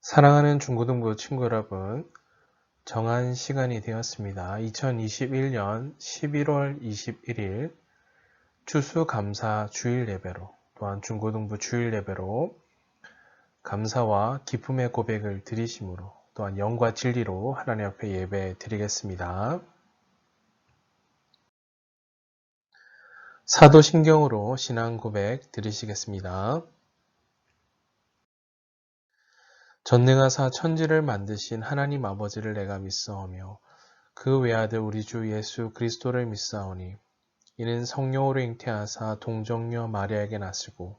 사랑하는 중고등부 친구 여러분, 정한 시간이 되었습니다. 2021년 11월 21일 추수감사 주일 예배로, 또한 중고등부 주일 예배로 감사와 기쁨의 고백을 드리심으로, 또한 영과 진리로 하나님 앞에 예배 드리겠습니다. 사도신경으로 신앙 고백 드리시겠습니다. 전능하사 천지를 만드신 하나님 아버지를 내가 믿사오며 그 외아들 우리 주 예수 그리스도를 믿사오니 이는 성령으로 잉태하사 동정녀 마리아에게 나시고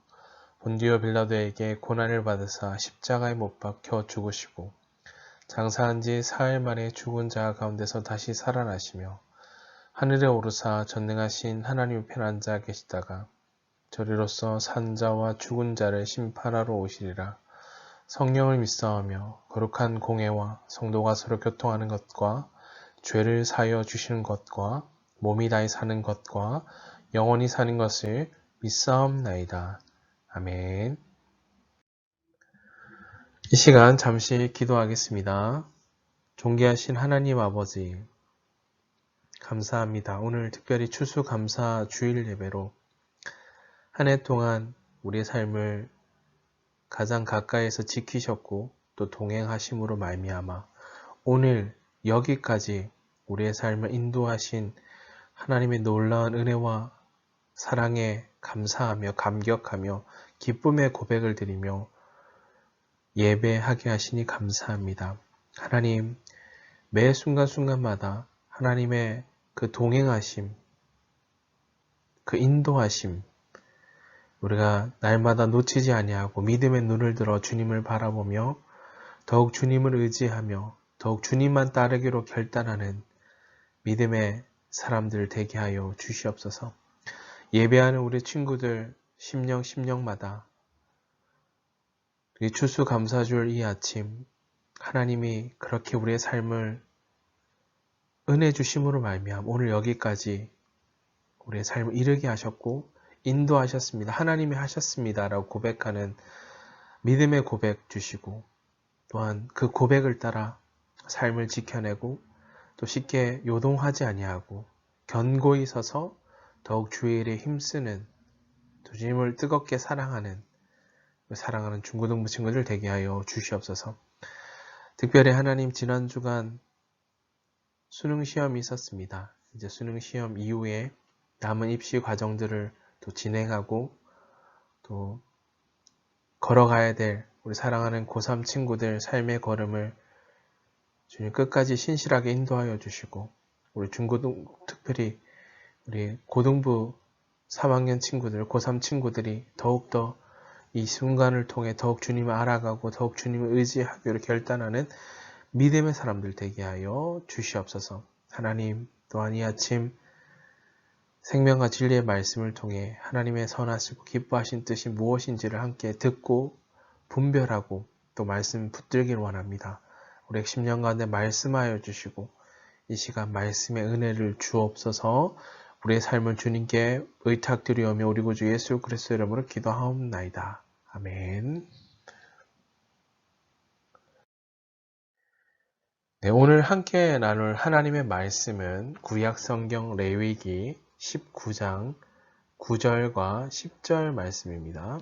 본디오 빌라도에게 고난을 받으사 십자가에 못 박혀 죽으시고 장사한 지 사흘 만에 죽은 자 가운데서 다시 살아나시며 하늘에 오르사 전능하신 하나님 우편 앉아 계시다가 저리로서 산 자와 죽은 자를 심판하러 오시리라. 성령을 믿사오며 거룩한 공회와 성도가 서로 교통하는 것과 죄를 사하여 주시는 것과 몸이 다히 사는 것과 영원히 사는 것을 믿사옵나이다. 아멘. 이 시간 잠시 기도하겠습니다. 존귀하신 하나님 아버지, 감사합니다. 오늘 특별히 추수감사 주일 예배로 한 해 동안 우리의 삶을 가장 가까이에서 지키셨고 또 동행하심으로 말미암아 오늘 여기까지 우리의 삶을 인도하신 하나님의 놀라운 은혜와 사랑에 감사하며 감격하며 기쁨의 고백을 드리며 예배하게 하시니 감사합니다. 하나님, 매 순간순간마다 하나님의 그 동행하심, 그 인도하심, 우리가 날마다 놓치지 아니하고 믿음의 눈을 들어 주님을 바라보며 더욱 주님을 의지하며 더욱 주님만 따르기로 결단하는 믿음의 사람들 되게 하여 주시옵소서. 예배하는 우리 친구들 심령마다 이 추수감사주일 이 아침 하나님이 그렇게 우리의 삶을 은혜 주심으로 말미암아 오늘 여기까지 우리의 삶을 이르게 하셨고 인도하셨습니다. 하나님이 하셨습니다. 라고 고백하는 믿음의 고백 주시고 또한 그 고백을 따라 삶을 지켜내고 또 쉽게 요동하지 아니하고 견고히 서서 더욱 주의 일에 힘쓰는 주님을 뜨겁게 사랑하는 중고등부 친구들 되게 하여 주시옵소서. 특별히 하나님 지난 주간 수능 시험이 있었습니다. 이제 수능 시험 이후에 남은 입시 과정들을 또 진행하고 또 걸어가야 될 우리 사랑하는 고3 친구들 삶의 걸음을 주님 끝까지 신실하게 인도하여 주시고 우리 특별히 우리 고등부 3학년 친구들, 고3 친구들이 더욱더 이 순간을 통해 더욱 주님을 알아가고 더욱 주님을 의지하기로 결단하는 믿음의 사람들 되게 하여 주시옵소서. 하나님 또한 이 아침 생명과 진리의 말씀을 통해 하나님의 선하시고 기뻐하신 뜻이 무엇인지를 함께 듣고 분별하고 또 말씀 붙들기를 원합니다. 우리 심령 가운데 말씀하여 주시고 이 시간 말씀의 은혜를 주옵소서. 우리의 삶을 주님께 의탁드리오며 우리 구주 예수 그리스도 이름으로 기도하옵나이다. 아멘. 네, 오늘 함께 나눌 하나님의 말씀은 구약성경 레위기 19장 9절과 10절 말씀입니다.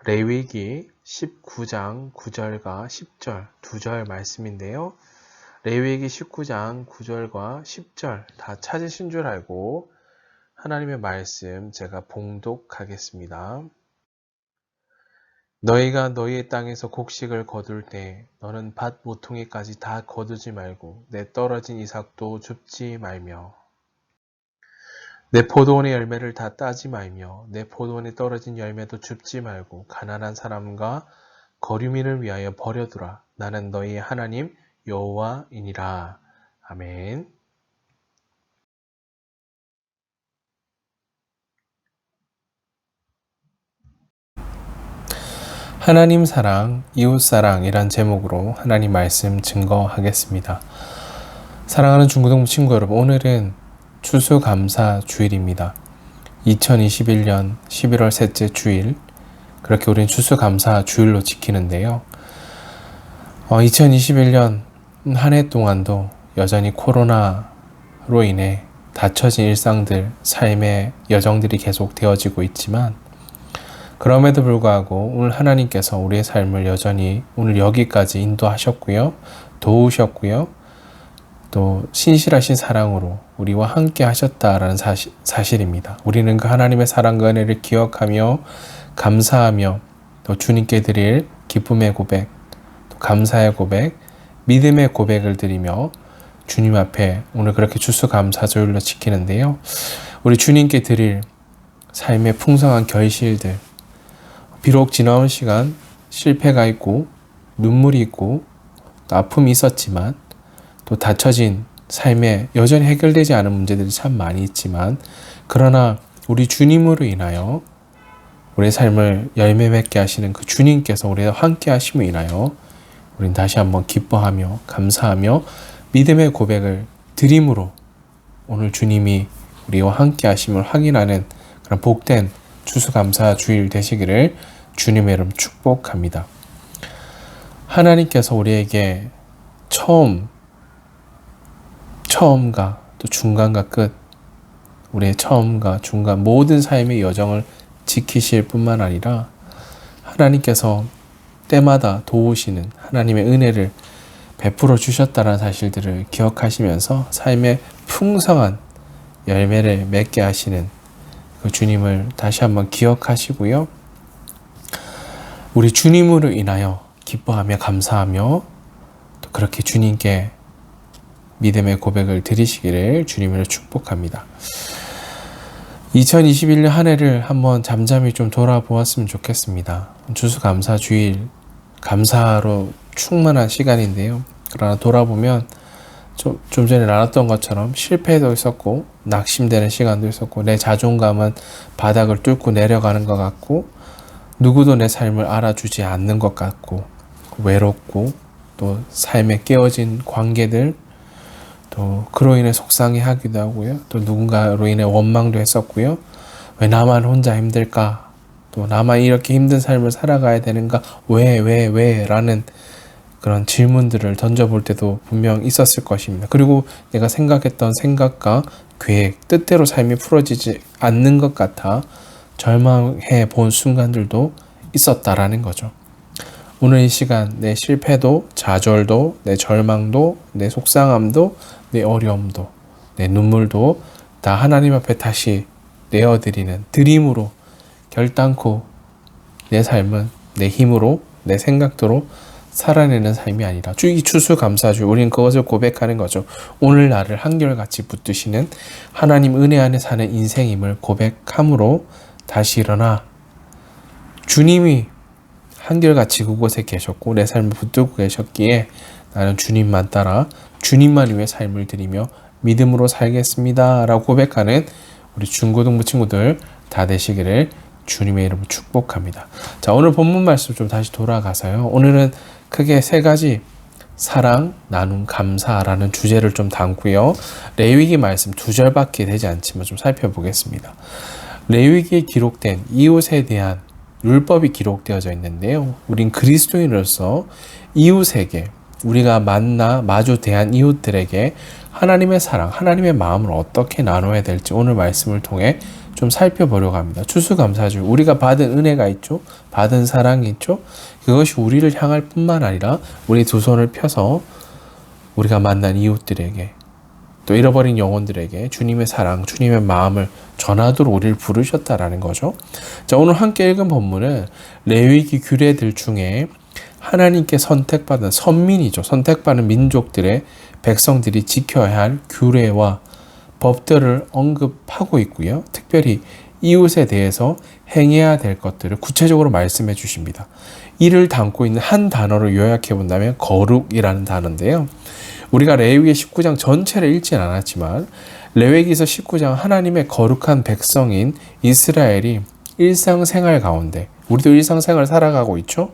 레위기 19장 9절과 10절 두 절 말씀인데요. 레위기 19장 9절과 10절 다 찾으신 줄 알고 하나님의 말씀 제가 봉독하겠습니다. 너희가 너희의 땅에서 곡식을 거둘 때 너는 밭 모퉁이까지 다 거두지 말고 내 떨어진 이삭도 줍지 말며 내 포도원의 열매를 다 따지 말며 내 포도원에 떨어진 열매도 줍지 말고 가난한 사람과 거류민을 위하여 버려두라. 나는 너희의 하나님 여호와이니라. 아멘. 하나님 사랑, 이웃 사랑이란 제목으로 하나님 말씀 증거하겠습니다. 사랑하는 중고등부 친구 여러분, 오늘은 추수감사 주일입니다. 2021년 11월 셋째 주일, 그렇게 우리는 추수감사 주일로 지키는데요. 2021년 한 해 동안도 여전히 코로나로 인해 닫혀진 일상들, 삶의 여정들이 계속 되어지고 있지만 그럼에도 불구하고 오늘 하나님께서 우리의 삶을 여전히 오늘 여기까지 인도하셨고요. 도우셨고요. 또 신실하신 사랑으로 우리와 함께 하셨다라는 사실입니다. 우리는 그 하나님의 사랑과 은혜를 기억하며 감사하며 또 주님께 드릴 기쁨의 고백, 또 감사의 고백, 믿음의 고백을 드리며 주님 앞에 오늘 그렇게 추수감사주일로 지키는데요. 우리 주님께 드릴 삶의 풍성한 결실들, 비록 지나온 시간 실패가 있고 눈물이 있고 또 아픔이 있었지만 또 닫혀진 삶에 여전히 해결되지 않은 문제들이 참 많이 있지만 그러나 우리 주님으로 인하여 우리의 삶을 열매 맺게 하시는 그 주님께서 우리와 함께 하심으로 인하여 우리는 다시 한번 기뻐하며 감사하며 믿음의 고백을 드림으로 오늘 주님이 우리와 함께 하심을 확인하는 그런 복된 추수감사 주일 되시기를 주님의 이름 축복합니다. 하나님께서 우리에게 처음과 또 중간과 끝, 우리의 처음과 중간 모든 삶의 여정을 지키실 뿐만 아니라 하나님께서 때마다 도우시는 하나님의 은혜를 베풀어 주셨다는 사실들을 기억하시면서 삶의 풍성한 열매를 맺게 하시는 그 주님을 다시 한번 기억하시고요. 우리 주님으로 인하여 기뻐하며 감사하며 또 그렇게 주님께 믿음의 고백을 드리시기를 주님으로 축복합니다. 2021년 한 해를 한번 잠잠히 좀 돌아보았으면 좋겠습니다. 추수감사주일, 감사로 충만한 시간인데요. 그러나 돌아보면 좀 전에 나눴던 것처럼 실패도 있었고 낙심되는 시간도 있었고 내 자존감은 바닥을 뚫고 내려가는 것 같고 누구도 내 삶을 알아주지 않는 것 같고 외롭고 또 삶에 깨어진 관계들 또 그로 인해 속상해하기도 하고요. 또 누군가로 인해 원망도 했었고요. 왜 나만 혼자 힘들까? 또 나만 이렇게 힘든 삶을 살아가야 되는가? 왜? 라는 그런 질문들을 던져볼 때도 분명 있었을 것입니다. 그리고 내가 생각했던 생각과 계획, 뜻대로 삶이 풀어지지 않는 것 같아 절망해 본 순간들도 있었다라는 거죠. 오늘 이 시간 내 실패도, 좌절도, 내 절망도, 내 속상함도, 내 어려움도, 내 눈물도 다 하나님 앞에 다시 내어드리는 드림으로 결단코 내 삶은 내 힘으로, 내 생각대로 살아내는 삶이 아니라 이 추수감사주 우리는 그것을 고백하는 거죠. 오늘 나를 한결같이 붙드시는 하나님 은혜 안에 사는 인생임을 고백함으로 다시 일어나 주님이 한결같이 그곳에 계셨고 내 삶을 붙들고 계셨기에 나는 주님만 따라 주님만 위해 삶을 드리며 믿음으로 살겠습니다 라고 고백하는 우리 중고등부 친구들 다 되시기를 주님의 이름으로 축복합니다. 자, 오늘 본문 말씀 좀 다시 돌아가서요. 오늘은 크게 세 가지 사랑, 나눔, 감사라는 주제를 좀 담고요. 레위기 말씀 2절밖에 되지 않지만 좀 살펴보겠습니다. 레위기에 기록된 이웃에 대한 율법이 기록되어져 있는데요. 우린 그리스도인으로서 이웃에게 우리가 마주 대한 이웃들에게 하나님의 사랑, 하나님의 마음을 어떻게 나눠야 될지 오늘 말씀을 통해 좀 살펴보려고 합니다. 추수감사주 우리가 받은 은혜가 있죠. 받은 사랑이 있죠. 그것이 우리를 향할 뿐만 아니라 우리 두 손을 펴서 우리가 만난 이웃들에게 또 잃어버린 영혼들에게 주님의 사랑, 주님의 마음을 전하도록 우리를 부르셨다라는 거죠. 자, 오늘 함께 읽은 본문은 레위기 규례들 중에 하나님께 선택받은 선민이죠. 선택받은 민족들의 백성들이 지켜야 할 규례와 법들을 언급하고 있고요. 특별히 이웃에 대해서 행해야 될 것들을 구체적으로 말씀해 주십니다. 이를 담고 있는 한 단어로 요약해 본다면 거룩이라는 단어인데요. 우리가 레위기 19장 전체를 읽진 않았지만 레위기서 19장 하나님의 거룩한 백성인 이스라엘이 일상생활 가운데 우리도 일상생활을 살아가고 있죠.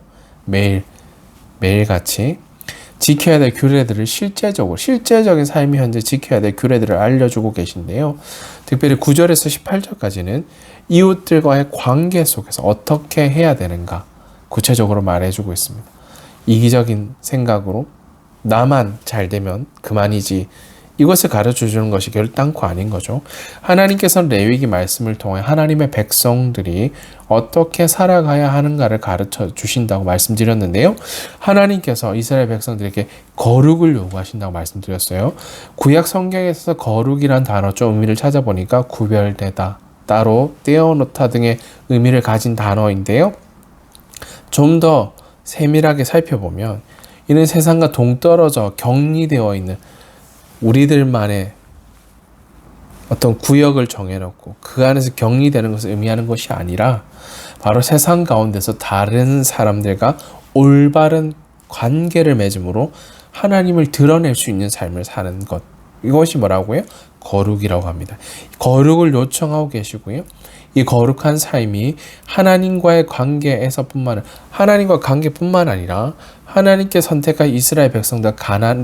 매일같이 지켜야 될 규례들을 실제적인 삶이 현재 지켜야 될 규례들을 알려주고 계신데요. 특별히 9절에서 18절까지는 이웃들과의 관계 속에서 어떻게 해야 되는가 구체적으로 말해주고 있습니다. 이기적인 생각으로 나만 잘 되면 그만이지, 이것을 가르쳐 주는 것이 결단코 아닌 거죠. 하나님께서는 레위기 말씀을 통해 하나님의 백성들이 어떻게 살아가야 하는가를 가르쳐 주신다고 말씀드렸는데요. 하나님께서 이스라엘 백성들에게 거룩을 요구하신다고 말씀드렸어요. 구약 성경에서 거룩이란 단어 좀 의미를 찾아보니까 구별되다, 따로 떼어놓다 등의 의미를 가진 단어인데요. 좀 더 세밀하게 살펴보면 이는 세상과 동떨어져 격리되어 있는 우리들만의 어떤 구역을 정해놓고 그 안에서 격리되는 것을 의미하는 것이 아니라 바로 세상 가운데서 다른 사람들과 올바른 관계를 맺음으로 하나님을 드러낼 수 있는 삶을 사는 것, 이것이 뭐라고요? 거룩이라고 합니다. 거룩을 요청하고 계시고요. 이 거룩한 삶이 하나님과의 관계에서뿐만, 하나님과 관계뿐만 아니라 하나님께 선택한 이스라엘 백성들,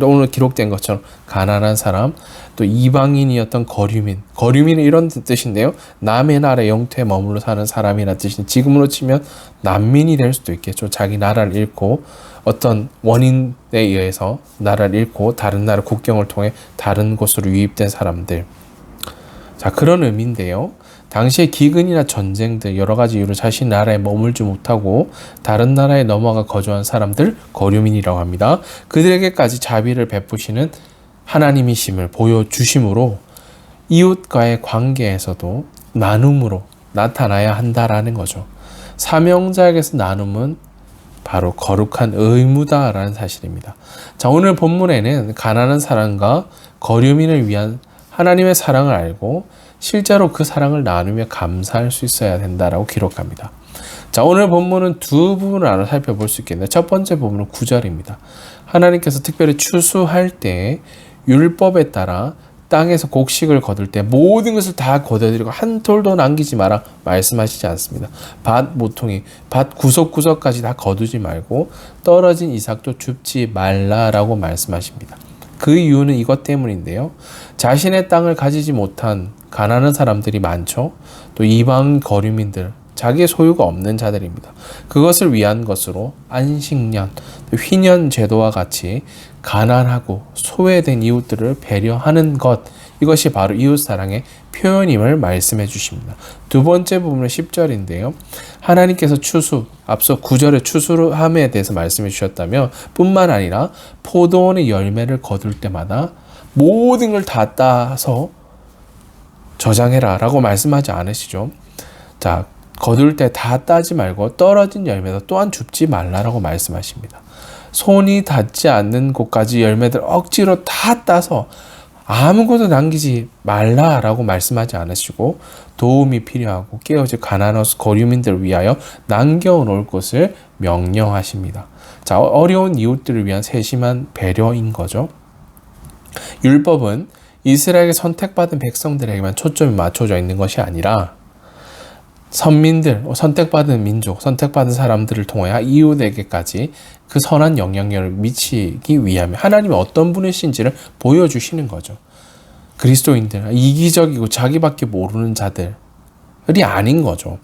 오늘 기록된 것처럼 가난한 사람, 또 이방인이었던 거류민은 이런 뜻인데요. 남의 나라 영토에 머물러 사는 사람이라는 뜻인, 지금으로 치면 난민이 될 수도 있겠죠. 자기 나라를 잃고 어떤 원인에 의해서 나라를 잃고 다른 나라 국경을 통해 다른 곳으로 유입된 사람들. 자, 그런 의미인데요. 당시에 기근이나 전쟁 등 여러 가지 이유로 자신 나라에 머물지 못하고 다른 나라에 넘어가 거주한 사람들, 거류민이라고 합니다. 그들에게까지 자비를 베푸시는 하나님이심을 보여주심으로 이웃과의 관계에서도 나눔으로 나타나야 한다라는 거죠. 사명자에게서 나눔은 바로 거룩한 의무다라는 사실입니다. 자, 오늘 본문에는 가난한 사람과 거류민을 위한 하나님의 사랑을 알고 실제로 그 사랑을 나누며 감사할 수 있어야 된다라고 기록합니다. 자, 오늘 본문은 두 부분을 나눠 살펴볼 수 있겠는데, 첫 번째 부분은 9절입니다. 하나님께서 특별히 추수할 때 율법에 따라 땅에서 곡식을 거둘 때 모든 것을 다 거둬들이고 한 톨도 남기지 마라 말씀하시지 않습니다. 밭 모퉁이, 밭 구석구석까지 다 거두지 말고 떨어진 이삭도 줍지 말라라고 말씀하십니다. 그 이유는 이것 때문인데요. 자신의 땅을 가지지 못한 가난한 사람들이 많죠. 또 이방 거류민들, 자기의 소유가 없는 자들입니다. 그것을 위한 것으로 안식년, 휘년 제도와 같이 가난하고 소외된 이웃들을 배려하는 것, 이것이 바로 이웃사랑의 표현임을 말씀해 주십니다. 두 번째 부분은 10절인데요. 하나님께서 추수, 앞서 9절의 추수함에 대해서 말씀해 주셨다며 뿐만 아니라 포도원의 열매를 거둘 때마다 모든 걸 다 따서 저장해라 라고 말씀하지 않으시죠. 자, 거둘 때 다 따지 말고 떨어진 열매도 또한 줍지 말라라고 말씀하십니다. 손이 닿지 않는 곳까지 열매들 억지로 다 따서 아무것도 남기지 말라라고 말씀하지 않으시고 도움이 필요하고 깨어질 가난한 거류민들을 위하여 남겨놓을 것을 명령하십니다. 자, 어려운 이웃들을 위한 세심한 배려인 거죠. 율법은 이스라엘에 선택받은 백성들에게만 초점이 맞춰져 있는 것이 아니라 선민들, 선택받은 민족, 선택받은 사람들을 통해 이웃에게까지 그 선한 영향력을 미치기 위하여 하나님이 어떤 분이신지를 보여주시는 거죠. 그리스도인들, 이기적이고 자기밖에 모르는 자들이 아닌 거죠.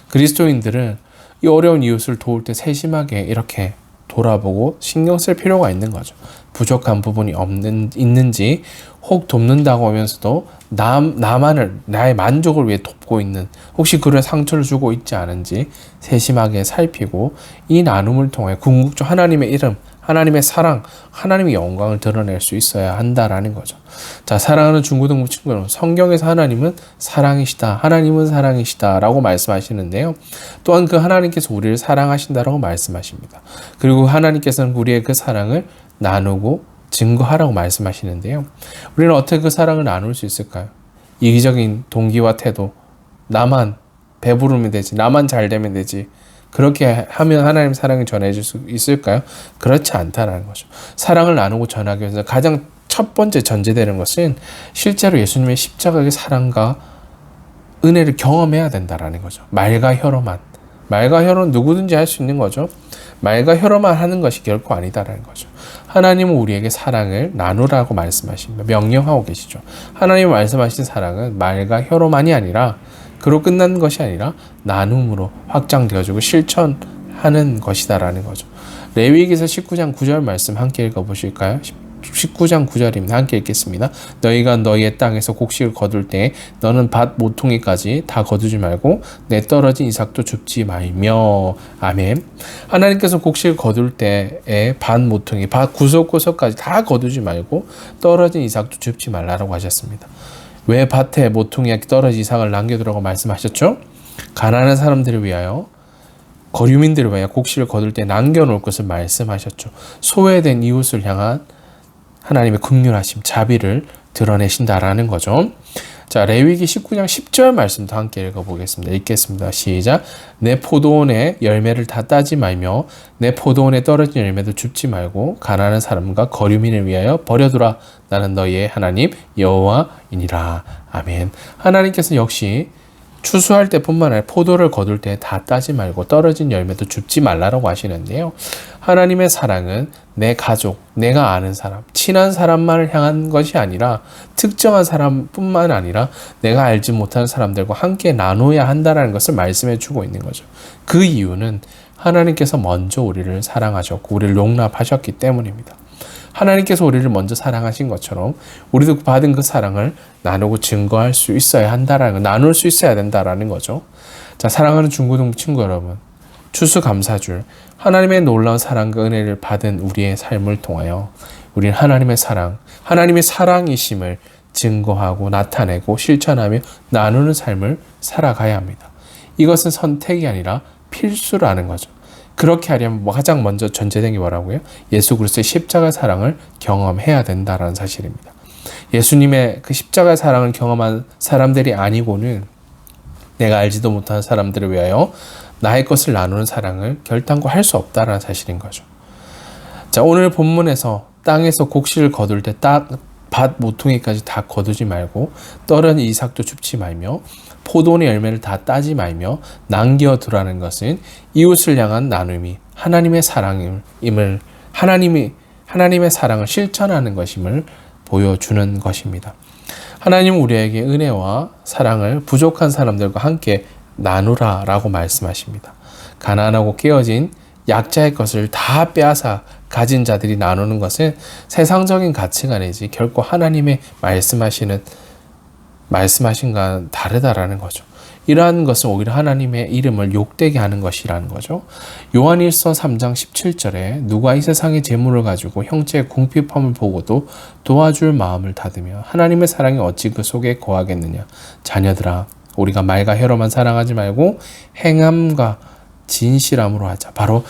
그리스도인들은 이 어려운 이웃을 도울 때 세심하게 이렇게 돌아보고 신경 쓸 필요가 있는 거죠. 부족한 부분이 있는지, 혹 돕는다고 하면서도 나의 만족을 위해 돕고 있는, 혹시 그런 상처를 주고 있지 않은지 세심하게 살피고 이 나눔을 통해 궁극적 하나님의 이름, 하나님의 사랑, 하나님의 영광을 드러낼 수 있어야 한다라는 거죠. 자, 사랑하는 중고등부 친구 여러분, 성경에서 하나님은 사랑이시다, 하나님은 사랑이시다 라고 말씀하시는데요. 또한 그 하나님께서 우리를 사랑하신다라고 말씀하십니다. 그리고 하나님께서는 우리의 그 사랑을 나누고 증거하라고 말씀하시는데요. 우리는 어떻게 그 사랑을 나눌 수 있을까요? 이기적인 동기와 태도, 나만 배부르면 되지, 나만 잘 되면 되지, 그렇게 하면 하나님 사랑을 전해줄 수 있을까요? 그렇지 않다라는 거죠. 사랑을 나누고 전하기 위해서 가장 첫 번째 전제되는 것은 실제로 예수님의 십자가의 사랑과 은혜를 경험해야 된다라는 거죠. 말과 혀로만. 말과 혀로는 누구든지 할 수 있는 거죠. 말과 혀로만 하는 것이 결코 아니다라는 거죠. 하나님은 우리에게 사랑을 나누라고 말씀하십니다. 명령하고 계시죠. 하나님이 말씀하신 사랑은 말과 혀로만이 아니라 그로 끝난 것이 아니라 나눔으로 확장되어지고 실천하는 것이다라는 거죠. 레위기서 19장 9절 말씀 함께 읽어보실까요? 19장 9절입니다. 함께 읽겠습니다. 너희가 너희의 땅에서 곡식을 거둘 때 너는 밭 모퉁이까지 다 거두지 말고 내 떨어진 이삭도 줍지 말며. 아멘. 하나님께서 곡식을 거둘 때에 밭 모퉁이, 밭 구석구석까지 다 거두지 말고 떨어진 이삭도 줍지 말라라고 하셨습니다. 왜 밭에 모퉁이에 떨어진 이삭을 남겨두라고 말씀하셨죠? 가난한 사람들을 위하여, 거류민들을 위하여 곡식을 거둘 때 남겨놓을 것을 말씀하셨죠. 소외된 이웃을 향한 하나님의 긍휼하심, 자비를 드러내신다라는 거죠. 자, 레위기 19장 10절 말씀도 함께 읽어보겠습니다. 읽겠습니다. 시작. 내 포도원의 열매를 다 따지 말며 내 포도원에 떨어진 열매도 줍지 말고 가난한 사람과 거류민을 위하여 버려두라. 나는 너희의 하나님 여호와이니라. 아멘. 하나님께서 역시 추수할 때뿐만 아니라 포도를 거둘 때 다 따지 말고 떨어진 열매도 줍지 말라라고 하시는데요. 하나님의 사랑은 내 가족, 내가 아는 사람, 친한 사람만을 향한 것이 아니라 특정한 사람뿐만 아니라 내가 알지 못하는 사람들과 함께 나눠야 한다는 것을 말씀해 주고 있는 거죠. 그 이유는 하나님께서 먼저 우리를 사랑하셨고 우리를 용납하셨기 때문입니다. 하나님께서 우리를 먼저 사랑하신 것처럼 우리도 받은 그 사랑을 나누고 증거할 수 있어야 한다라는 거, 나눌 수 있어야 된다라는 거죠. 자, 사랑하는 중고등부 친구 여러분, 추수감사줄 하나님의 놀라운 사랑과 은혜를 받은 우리의 삶을 통하여 우리는 하나님의 사랑, 하나님의 사랑이심을 증거하고 나타내고 실천하며 나누는 삶을 살아가야 합니다. 이것은 선택이 아니라 필수라는 거죠. 그렇게 하려면 가장 먼저 전제된 게 뭐라고요? 예수 그리스도의 십자가 사랑을 경험해야 된다는 사실입니다. 예수님의 그 십자가 사랑을 경험한 사람들이 아니고는 내가 알지도 못하는 사람들을 위하여 나의 것을 나누는 사랑을 결단코 할 수 없다는 사실인 거죠. 자, 오늘 본문에서 땅에서 곡식을 거둘 때 밭 모퉁이까지 다 거두지 말고 떨어진 이삭도 줍지 말며 포도원의 열매를 다 따지 말며 남겨두라는 것은 이웃을 향한 나눔이 하나님의 사랑임을, 하나님의 사랑을 실천하는 것임을 보여주는 것입니다. 하나님은 우리에게 은혜와 사랑을 부족한 사람들과 함께 나누라라고 말씀하십니다. 가난하고 깨어진 약자의 것을 다 빼앗아 가진 자들이 나누는 것은 세상적인 가치관이지 결코 하나님의 말씀하신 것과는 다르다라는 거죠. 이러한 것은 오히려 하나님의 이름을 욕되게 하는 것이라는 거죠. 요한일서 3장 17절에 누가 이 세상의 재물을 가지고 형제의 궁핍함을 보고도 도와줄 마음을 닫으며 하나님의 사랑이 어찌 그 속에 거하겠느냐. 자녀들아, 우리가 말과 혀로만 사랑하지 말고 행함과 진실함으로 하자. 바로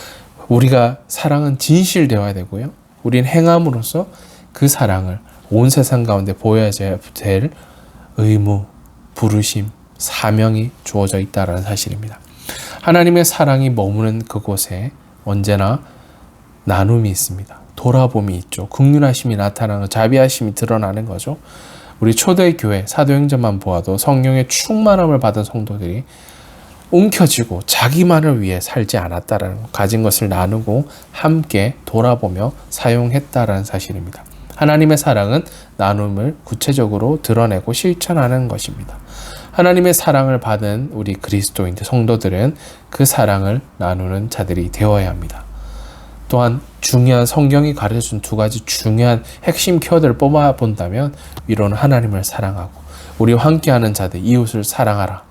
우리가 사랑은 진실되어야 되고요. 우리는 행함으로써 그 사랑을 온 세상 가운데 보여야 될 의무, 부르심, 사명이 주어져 있다는 사실입니다. 하나님의 사랑이 머무는 그곳에 언제나 나눔이 있습니다. 돌아봄이 있죠. 긍휼하심이 나타나는, 자비하심이 드러나는 거죠. 우리 초대의 교회 사도행전만 보아도 성령의 충만함을 받은 성도들이 움켜쥐고 자기만을 위해 살지 않았다라는 것, 가진 것을 나누고 함께 돌아보며 사용했다라는 사실입니다. 하나님의 사랑은 나눔을 구체적으로 드러내고 실천하는 것입니다. 하나님의 사랑을 받은 우리 그리스도인들, 성도들은 그 사랑을 나누는 자들이 되어야 합니다. 또한 중요한 성경이 가르쳐준 두 가지 중요한 핵심 키워드를 뽑아본다면 위로는 하나님을 사랑하고 우리와 함께하는 자들, 이웃을 사랑하라.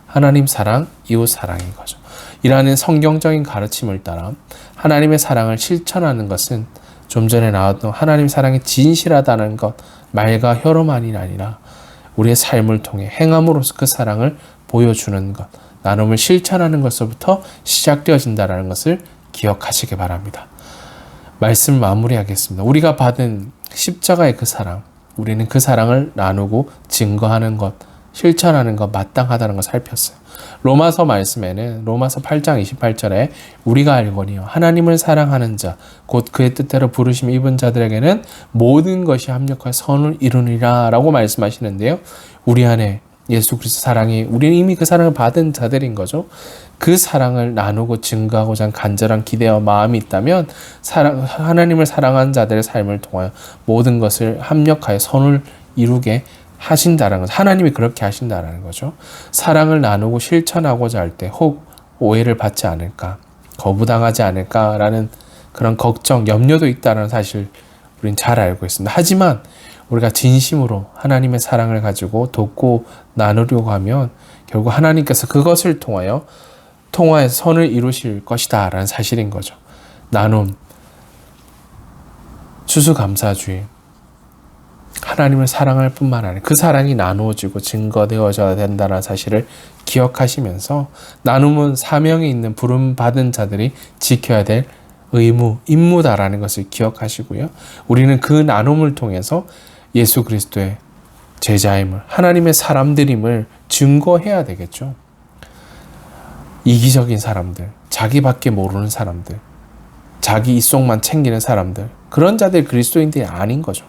하나님 사랑, 이웃 사랑인 거죠. 이라는 성경적인 가르침을 따라 하나님의 사랑을 실천하는 것은 좀 전에 나왔던 하나님 사랑이 진실하다는 것, 말과 혀로만이 아니라 우리의 삶을 통해 행함으로써 그 사랑을 보여주는 것, 나눔을 실천하는 것부터 시작되어진다는 것을 기억하시기 바랍니다. 말씀을 마무리하겠습니다. 우리가 받은 십자가의 그 사랑, 우리는 그 사랑을 나누고 증거하는 것, 실천하는 것 마땅하다는 걸 살폈어요. 로마서 말씀에는 로마서 8장 28절에 우리가 알거니와 하나님을 사랑하는 자 곧 그의 뜻대로 부르심 입은 자들에게는 모든 것이 합력하여 선을 이루니라 라고 말씀하시는데요. 우리 안에 예수 그리스도 사랑이, 우리는 이미 그 사랑을 받은 자들인 거죠. 그 사랑을 나누고 증거하고자 하는 간절한 기대와 마음이 있다면 하나님을 사랑하는 자들의 삶을 통하여 모든 것을 합력하여 선을 이루게 하신다는 것. 하나님이 그렇게 하신다는 거죠. 사랑을 나누고 실천하고자 할 때 혹 오해를 받지 않을까, 거부당하지 않을까라는 그런 걱정, 염려도 있다는 사실 우린 잘 알고 있습니다. 하지만 우리가 진심으로 하나님의 사랑을 가지고 돕고 나누려고 하면 결국 하나님께서 그것을 통하여 선을 이루실 것이다 라는 사실인 거죠. 나눔, 추수감사주의, 하나님을 사랑할 뿐만 아니라 그 사랑이 나누어지고 증거되어져야 된다는 사실을 기억하시면서, 나눔은 사명이 있는 부름받은 자들이 지켜야 될 임무다라는 것을 기억하시고요. 우리는 그 나눔을 통해서 예수 그리스도의 제자임을, 하나님의 사람들임을 증거해야 되겠죠. 이기적인 사람들, 자기밖에 모르는 사람들, 자기 입속만 챙기는 사람들, 그런 자들이 그리스도인들이 아닌 거죠.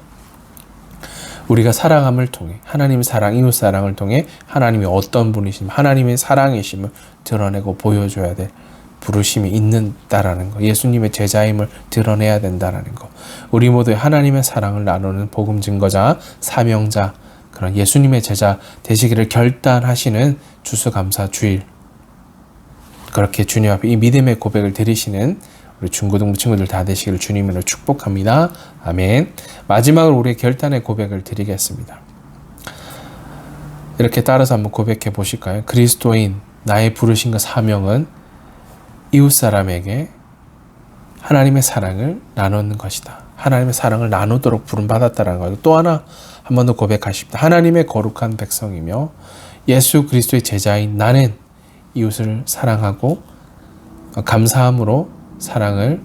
우리가 사랑함을 통해, 하나님의 사랑, 이웃 사랑을 통해 하나님이 어떤 분이심, 하나님의 사랑이심을 드러내고 보여줘야 될 부르심이 있는다라는 거, 예수님의 제자임을 드러내야 된다라는 거, 우리 모두의 하나님의 사랑을 나누는 복음 증거자, 사명자, 그런 예수님의 제자 되시기를 결단하시는 추수감사 주일, 그렇게 주님 앞에 이 믿음의 고백을 드리시는 우리 중고등부 친구들 다 되시기를 주님으로 축복합니다. 아멘. 마지막으로 우리의 결단의 고백을 드리겠습니다. 이렇게 따라서 한번 고백해 보실까요? 그리스도인 나의 부르신 그 사명은 이웃 사람에게 하나님의 사랑을 나누는 것이다. 하나님의 사랑을 나누도록 부름받았다는 거예요. 또 하나 한 번 더 고백하십니다. 하나님의 거룩한 백성이며 예수 그리스도의 제자인 나는 이웃을 사랑하고 감사함으로 사랑을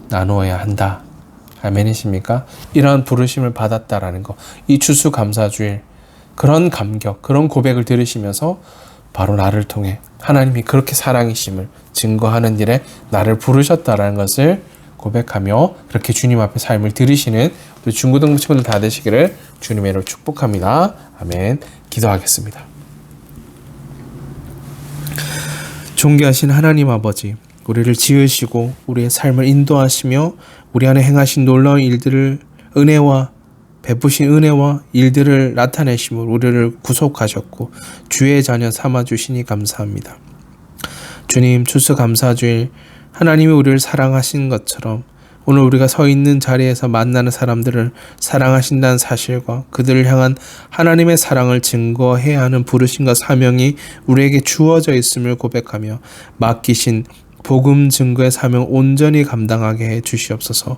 나누어야 한다. 아멘이십니까? 이러한 부르심을 받았다라는 거, 이 추수감사주일, 그런 감격, 그런 고백을 들으시면서 바로 나를 통해 하나님이 그렇게 사랑이심을 증거하는 일에 나를 부르셨다라는 것을 고백하며 그렇게 주님 앞에 삶을 들으시는 우리 중고등부 친구들 다 되시기를 주님의 이름으로 축복합니다. 아멘. 기도하겠습니다. 존귀하신 하나님 아버지, 우리를 지으시고 우리의 삶을 인도하시며 우리 안에 행하신 놀라운 일들을, 은혜와 베푸신 은혜와 일들을 나타내심으로 우리를 구속하셨고 주의 자녀 삼아주시니 감사합니다. 주님, 추수감사주일, 하나님이 우리를 사랑하신 것처럼 오늘 우리가 서 있는 자리에서 만나는 사람들을 사랑하신다는 사실과 그들을 향한 하나님의 사랑을 증거해야 하는 부르심과 사명이 우리에게 주어져 있음을 고백하며 맡기신 복음 증거의 사명 온전히 감당하게 해 주시옵소서.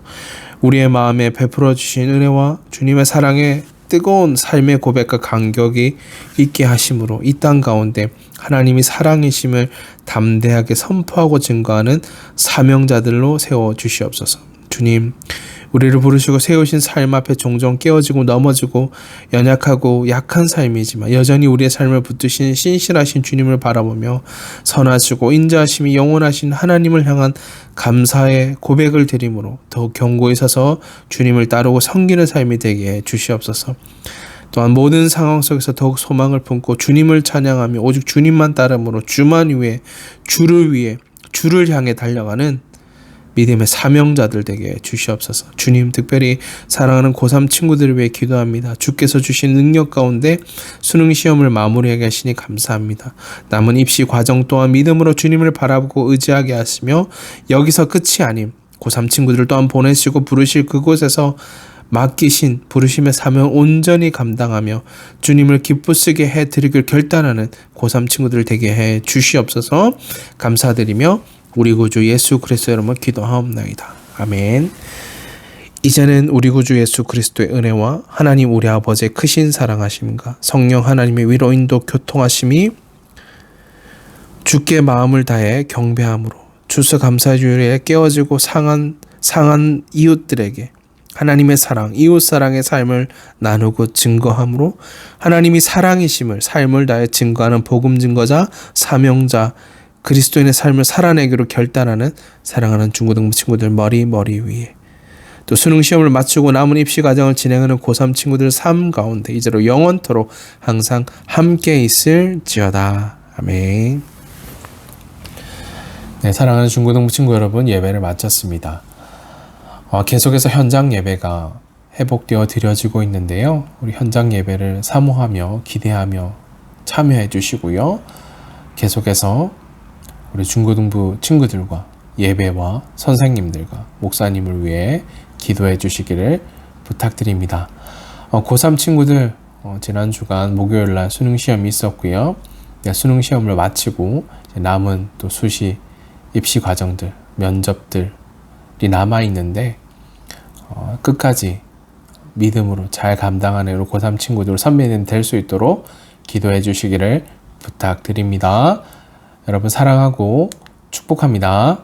우리의 마음에 베풀어 주신 은혜와 주님의 사랑에 뜨거운 삶의 고백과 간격이 있게 하심으로 이 땅 가운데 하나님이 사랑이심을 담대하게 선포하고 증거하는 사명자들로 세워 주시옵소서. 주님, 우리를 부르시고 세우신 삶 앞에 종종 깨어지고 넘어지고 연약하고 약한 삶이지만 여전히 우리의 삶을 붙드신 신실하신 주님을 바라보며 선하시고 인자하심이 영원하신 하나님을 향한 감사의 고백을 드림으로 더욱 견고히 서서 주님을 따르고 섬기는 삶이 되게 해 주시옵소서. 또한 모든 상황 속에서 더욱 소망을 품고 주님을 찬양하며 오직 주님만 따름으로 주만 위해 주를 향해 달려가는 믿음의 사명자들 되게 주시옵소서. 주님, 특별히 사랑하는 고3 친구들을 위해 기도합니다. 주께서 주신 능력 가운데 수능 시험을 마무리하게 하시니 감사합니다. 남은 입시 과정 또한 믿음으로 주님을 바라보고 의지하게 하시며 여기서 끝이 아님 고3 친구들을 또한 보내시고 부르실 그곳에서 맡기신 부르심의 사명 온전히 감당하며 주님을 기쁘시게 해드리길 결단하는 고3 친구들 되게 해 주시옵소서. 감사드리며 우리 구주 예수 그리스도의 이름으로 기도하옵나이다. 아멘. 이제는 우리 구주 예수 그리스도의 은혜와 하나님 우리 아버지의 크신 사랑하심과 성령 하나님의 위로인도 교통하심이 주께 마음을 다해 경배함으로 추수감사주일에 깨어지고 상한 이웃들에게 하나님의 사랑, 이웃 사랑의 삶을 나누고 증거함으로 하나님이 사랑이심을 삶을 다해 증거하는 복음 증거자, 사명자, 그리스도인의 삶을 살아내기로 결단하는 사랑하는 중고등부 친구들 머리 위에 또 수능 시험을 마치고 남은 입시 과정을 진행하는 고3 친구들 삶 가운데 이제로 영원토록 항상 함께 있을지어다. 아멘. 네, 사랑하는 중고등부 친구 여러분, 예배를 마쳤습니다. 계속해서 현장 예배가 회복되어 드려지고 있는데요. 우리 현장 예배를 사모하며 기대하며 참여해 주시고요. 계속해서 우리 중고등부 친구들과 예배와 선생님들과 목사님을 위해 기도해 주시기를 부탁드립니다. 고3 친구들 지난 주간 목요일날 수능시험이 있었고요. 수능시험을 마치고 남은 또 수시 입시 과정들, 면접들이 남아있는데 끝까지 믿음으로 잘 감당하는 우리 고3 친구들 선배님 될 수 있도록 기도해 주시기를 부탁드립니다. 여러분 사랑하고 축복합니다.